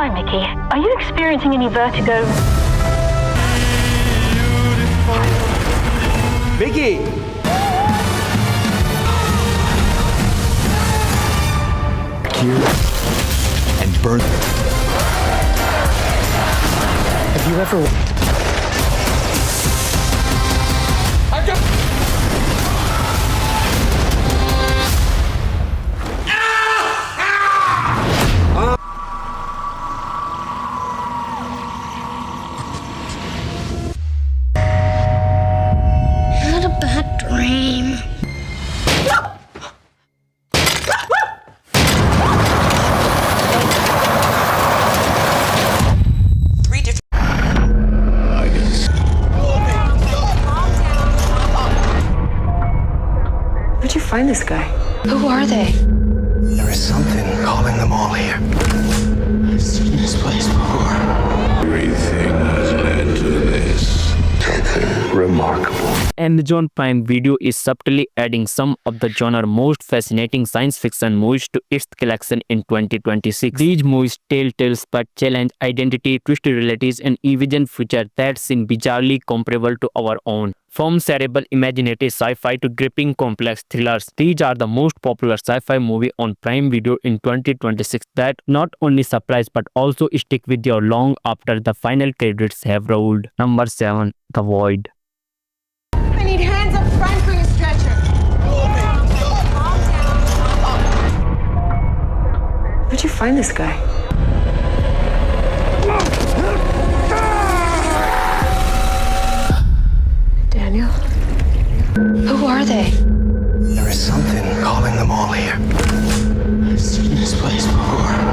Hi, Mickey. Are you experiencing any vertigo? Mickey! Cure and birth. Have you ever... I had a bad dream. Where'd you find this guy? Who are they? There is something calling them all here. I've seen this place before. Everything has led to this. Something remarkable. Amazon Prime Video is subtly adding some of the genre's most fascinating science fiction movies to its collection in 2026. These movies tell tales that challenge identity, twist realities, and envision futures that seem bizarrely comparable to our own. From cerebral imaginative sci-fi to gripping complex thrillers, these are the most popular sci-fi movie on Prime Video in 2026 that not only surprise but also stick with you long after the final credits have rolled. Number 7. The Void. I need hands up front for your stretcher. Where'd you find this guy? Daniel? Who are they? There is something calling them all here. I've seen this place before.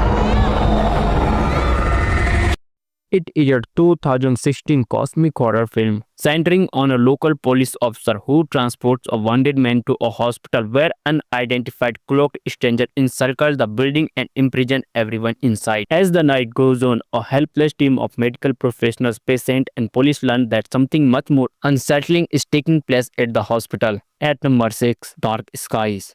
It is a 2016 cosmic horror film centering on a local police officer who transports a wounded man to a hospital where unidentified cloaked strangers encircle the building and imprison everyone inside. As the night goes on, a helpless team of medical professionals, patients, and police learn that something much more unsettling is taking place at the hospital. At number 6, Dark Skies.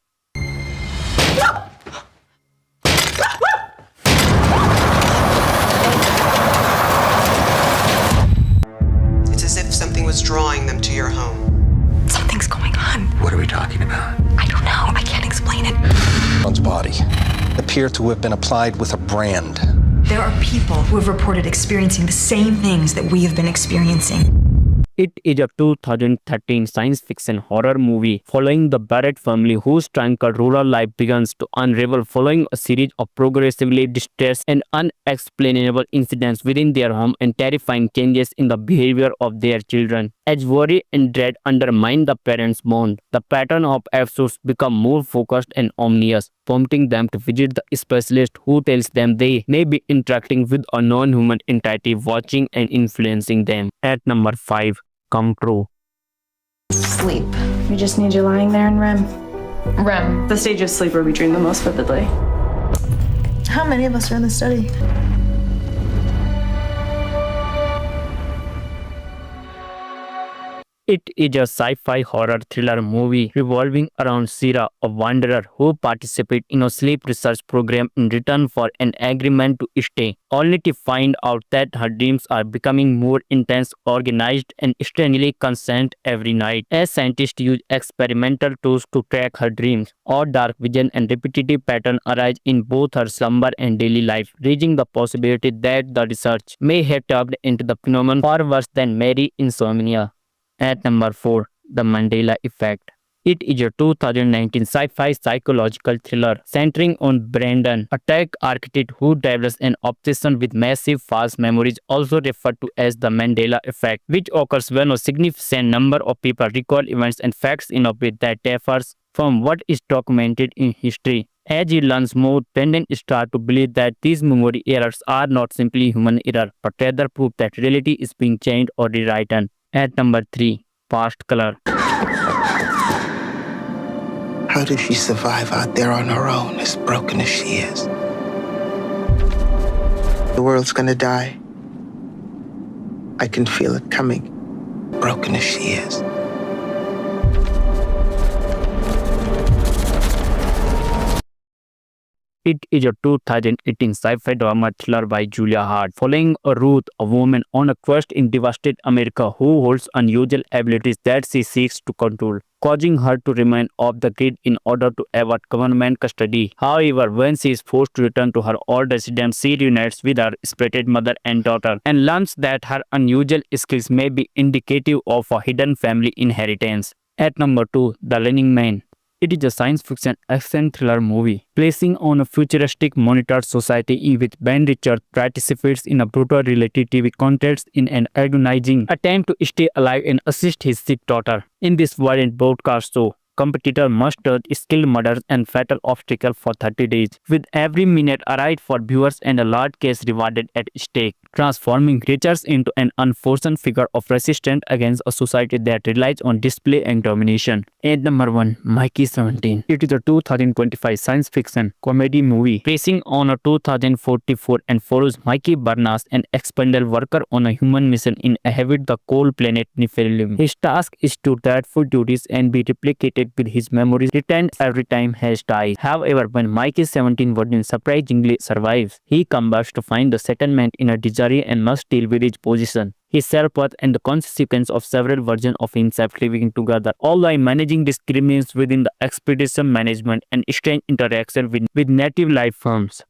It's as if something was drawing them to your home. Something's going on. What are we talking about? I don't know. I can't explain it. One's body appear to have been applied with a brand. There are people who have reported experiencing the same things that we have been experiencing. It is a 2013 science fiction horror movie following the Barrett family whose tranquil rural life begins to unravel following a series of progressively distressed and unexplainable incidents within their home and terrifying changes in the behavior of their children. As worry and dread undermine the parents' bond, the pattern of episodes become more focused and ominous, prompting them to visit the specialist who tells them they may be interacting with a non-human entity watching and influencing them. At number 5. Come True. Sleep. We just need you lying there in REM. REM, the stage of sleep where we dream the most vividly. How many of us are in the study? It is a sci-fi horror thriller movie revolving around Sarah, a wanderer who participates in a sleep research program in return for an agreement to stay, only to find out that her dreams are becoming more intense, organized, and strangely constant every night. As scientists use experimental tools to track her dreams, or dark vision and repetitive patterns arise in both her slumber and daily life, raising the possibility that the research may have tapped into the phenomenon far worse than mere insomnia. At number 4, The Mandela Effect. It is a 2019 sci-fi psychological thriller centering on Brandon, a tech architect who develops an obsession with massive false memories, also referred to as the Mandela Effect, which occurs when a significant number of people recall events and facts in a way that differs from what is documented in history. As he learns more, Brandon starts to believe that these memory errors are not simply human error, but rather proof that reality is being changed or rewritten. At number 3, Past Color. How does she survive out there on her own, as broken as she is? The world's gonna die. I can feel it coming, broken as she is. It is a 2018 sci-fi drama thriller by Julia Hart, following Ruth, a woman on a quest in devastated America who holds unusual abilities that she seeks to control, causing her to remain off the grid in order to avoid government custody. However, when she is forced to return to her old residence, she reunites with her separated mother and daughter and learns that her unusual skills may be indicative of a hidden family inheritance. At number 2, The Running Man. It is a science fiction action thriller movie placing on a futuristic monitored society with Ben Richards participates in a brutal reality contest in an agonizing attempt to stay alive and assist his sick daughter. In this violent broadcast show, competitor must dodge skilled murders and fatal obstacles for 30 days, with every minute a ride for viewers and a large cash rewarded at stake, transforming Richards into an unfortunate figure of resistance against a society that relies on display and domination. At number 1, Mikey 17. It is a 2025 science fiction comedy movie placing on a 2044 and follows Mikey Barnes, an expendable worker on a human mission inhabit the cold planet Nephilim. His task is to dreadful duties and be replicated with his memories returned every time he dies. However, when Mikey 17 version surprisingly survives, he comes back to find the settlement in a disarray and must deal with his position, his self-worth, and the consequence of several versions of himself living together, all while managing disagreements within the expedition management and strange interaction with native life forms.